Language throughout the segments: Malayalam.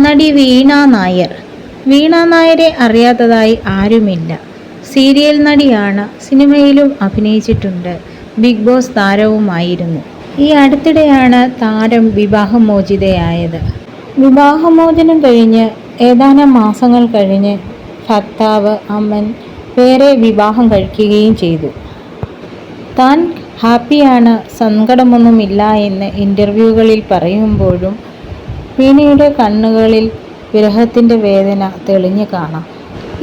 നടി വീണ നായർ. വീണ നായരെ അറിയാത്തതായി ആരുമില്ല. സീരിയൽ നടിയാണ്. സിനിമയിലും അഭിനയിച്ചിട്ടുണ്ട്. ബിഗ് ബോസ് താരവുമായിരുന്നു. ഈ അടുത്തിടെയാണ് താരം വിവാഹമോചിതയായത്. വിവാഹമോചനം കഴിഞ്ഞ് ഏതാനും മാസങ്ങൾ കഴിഞ്ഞ് ഭർത്താവ് അമൻ വേറെ വിവാഹം കഴിക്കുകയും ചെയ്തു. താൻ ഹാപ്പിയാണ്, സങ്കടമൊന്നുമില്ല എന്ന് ഇൻ്റർവ്യൂകളിൽ പറയുമ്പോഴും വീണയുടെ കണ്ണുകളിൽ വിരഹത്തിൻ്റെ വേദന തെളിഞ്ഞു കാണാം.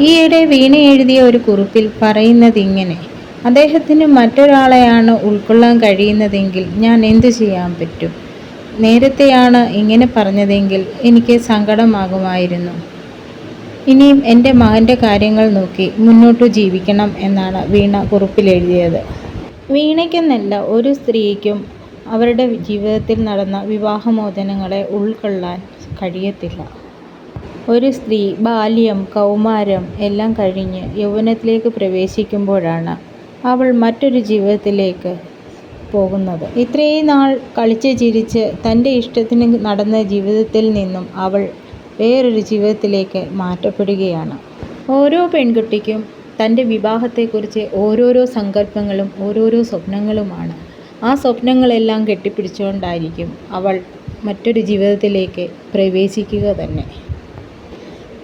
ഈയിടെ വീണ എഴുതിയ ഒരു കുറിപ്പിൽ പറയുന്നതിങ്ങനെ: അദ്ദേഹത്തിന് മറ്റൊരാളെയാണ് ഉൾക്കൊള്ളാൻ കഴിയുന്നതെങ്കിൽ ഞാൻ എന്തു ചെയ്യാൻ പറ്റും? നേരത്തെയാണ് ഇങ്ങനെ പറഞ്ഞതെങ്കിൽ എനിക്ക് സങ്കടമാകുമായിരുന്നു. ഇനിയും എൻ്റെ മകൻ്റെ കാര്യങ്ങൾ നോക്കി മുന്നോട്ടു ജീവിക്കണം എന്നാണ് വീണ കുറിപ്പിലെഴുതിയത്. വീണയ്ക്കെന്നല്ല ഒരു സ്ത്രീക്കും അവരുടെ ജീവിതത്തിൽ നടന്ന വിവാഹമോചനങ്ങളെ ഉൾക്കൊള്ളാൻ കഴിയത്തില്ല. ഒരു സ്ത്രീ ബാല്യം, കൗമാരം എല്ലാം കഴിഞ്ഞ് യൗവനത്തിലേക്ക് പ്രവേശിക്കുമ്പോഴാണ് അവൾ മറ്റൊരു ജീവിതത്തിലേക്ക് പോകുന്നത്. ഇത്രയും നാൾ കളിച്ച് ചിരിച്ച് തൻ്റെ ഇഷ്ടത്തിന് നടന്ന ജീവിതത്തിൽ നിന്നും അവൾ വേറൊരു ജീവിതത്തിലേക്ക് മാറ്റപ്പെടുകയാണ്. ഓരോ പെൺകുട്ടിക്കും തൻ്റെ വിവാഹത്തെക്കുറിച്ച് ഓരോരോ സങ്കല്പങ്ങളും ഓരോരോ സ്വപ്നങ്ങളുമാണ്. ആ സ്വപ്നങ്ങളെല്ലാം കെട്ടിപ്പിടിച്ചുകൊണ്ടായിരിക്കും അവൾ മറ്റൊരു ജീവിതത്തിലേക്ക് പ്രവേശിക്കുക തന്നെ.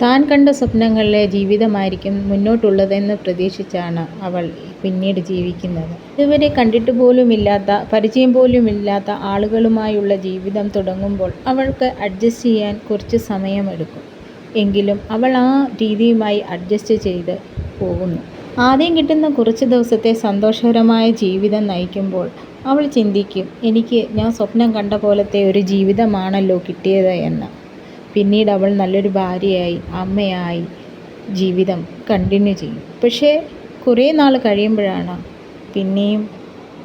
താൻ കണ്ട സ്വപ്നങ്ങളിലെ ജീവിതമായിരിക്കും മുന്നോട്ടുള്ളതെന്ന് പ്രതീക്ഷിച്ചാണ് അവൾ പിന്നീട് ജീവിക്കുന്നത്. ഇതുവരെ കണ്ടിട്ട് പോലുമില്ലാത്ത, പരിചയം പോലുമില്ലാത്ത ആളുകളുമായുള്ള ജീവിതം തുടങ്ങുമ്പോൾ അവൾക്ക് അഡ്ജസ്റ്റ് ചെയ്യാൻ കുറച്ച് സമയമെടുക്കും. എങ്കിലും അവൾ ആ രീതിയുമായി അഡ്ജസ്റ്റ് ചെയ്ത് പോകുന്നു. ആദ്യം കിട്ടുന്ന കുറച്ച് ദിവസത്തെ സന്തോഷകരമായ ജീവിതം നയിക്കുമ്പോൾ അവൾ ചിന്തിക്കും, ഞാൻ സ്വപ്നം കണ്ട പോലത്തെ ഒരു ജീവിതമാണല്ലോ കിട്ടിയത് എന്ന്. പിന്നീട് അവൾ നല്ലൊരു ഭാര്യയായി, അമ്മയായി ജീവിതം കണ്ടിന്യൂ ചെയ്യും. പക്ഷേ കുറേ നാൾ കഴിയുമ്പോഴാണ് പിന്നെയും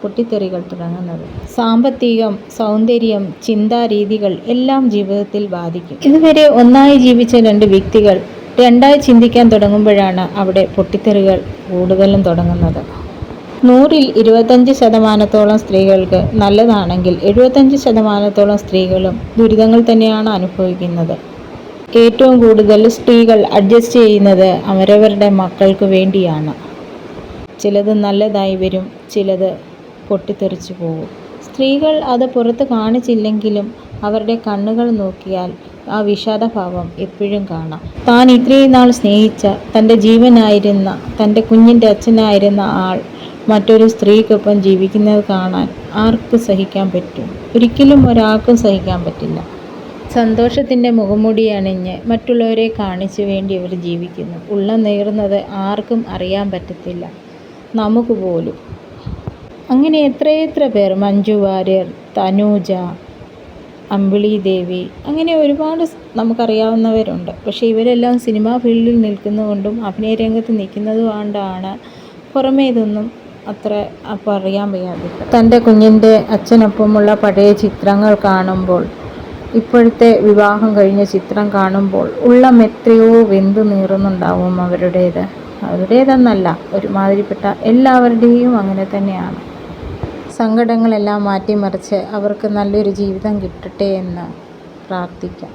പൊട്ടിത്തെറികൾ തുടങ്ങുന്നത്. സാമ്പത്തികം, സൗന്ദര്യം, ചിന്താരീതികൾ എല്ലാം ജീവിതത്തിൽ ബാധിക്കും. ഇതുവരെ ഒന്നായി ജീവിച്ച രണ്ട് വ്യക്തികൾ രണ്ടായി ചിന്തിക്കാൻ തുടങ്ങുമ്പോഴാണ് അവിടെ പൊട്ടിത്തെറികൾ കൂടുതലും തുടങ്ങുന്നത്. 100-ൽ 25% സ്ത്രീകൾക്ക് നല്ലതാണെങ്കിൽ 75% സ്ത്രീകളും ദുരിതങ്ങൾ തന്നെയാണ് അനുഭവിക്കുന്നത്. ഏറ്റവും കൂടുതൽ സ്ത്രീകൾ അഡ്ജസ്റ്റ് ചെയ്യുന്നത് അവരവരുടെ മക്കൾക്ക് വേണ്ടിയാണ്. ചിലത് നല്ലതായി വരും, ചിലത് പൊട്ടിത്തെറിച്ചു പോകും. സ്ത്രീകൾ അത് പുറത്ത് കാണിച്ചില്ലെങ്കിലും അവരുടെ കണ്ണുകൾ നോക്കിയാൽ ആ വിഷാദഭാവം എപ്പോഴും കാണാം. താൻ ഇത്രയും നാൾ സ്നേഹിച്ച, തൻ്റെ ജീവനായിരുന്ന, തൻ്റെ കുഞ്ഞിൻ്റെ അച്ഛനായിരുന്ന ആൾ മറ്റൊരു സ്ത്രീക്കൊപ്പം ജീവിക്കുന്നത് കാണാൻ ആർക്ക് സഹിക്കാൻ പറ്റും? ഒരിക്കലും ഒരാൾക്കും സഹിക്കാൻ പറ്റില്ല. സന്തോഷത്തിൻ്റെ മുഖംമൂടി അണിഞ്ഞ് മറ്റുള്ളവരെ കാണിച്ചു വേണ്ടി അവർ ജീവിക്കുന്നു. ഉള്ളം നേർന്നത് ആർക്കും അറിയാൻ പറ്റത്തില്ല, നമുക്ക് പോലും. അങ്ങനെ എത്രയെത്ര പേർ, മഞ്ജു വാര്യർ, തനൂജ, അമ്പിളി ദേവി, അങ്ങനെ ഒരുപാട് നമുക്കറിയാവുന്നവരുണ്ട്. പക്ഷേ ഇവരെല്ലാം സിനിമാ ഫീൽഡിൽ നിൽക്കുന്നതുകൊണ്ടും അഭിനയ രംഗത്ത് നിൽക്കുന്നത് കൊണ്ടാണ് പുറമേ ഇതൊന്നും അത്ര അറിയാൻ വയ്യാതിട്ട്. തൻ്റെ കുഞ്ഞിൻ്റെ അച്ഛനൊപ്പമുള്ള പഴയ ചിത്രങ്ങൾ കാണുമ്പോൾ, ഇപ്പോഴത്തെ വിവാഹം കഴിഞ്ഞ ചിത്രം കാണുമ്പോൾ ഉള്ളം എത്രയോ വെന്തു നീറുന്നുണ്ടാവും അവരുടേതെന്നല്ല, ഒരുമാതിരിപ്പെട്ട എല്ലാവരുടെയും അങ്ങനെ തന്നെയാണ്. സങ്കടങ്ങളെല്ലാം മാറ്റിമറിച്ച് അവർക്ക് നല്ലൊരു ജീവിതം കിട്ടട്ടെ എന്ന് പ്രാർത്ഥിക്കാം.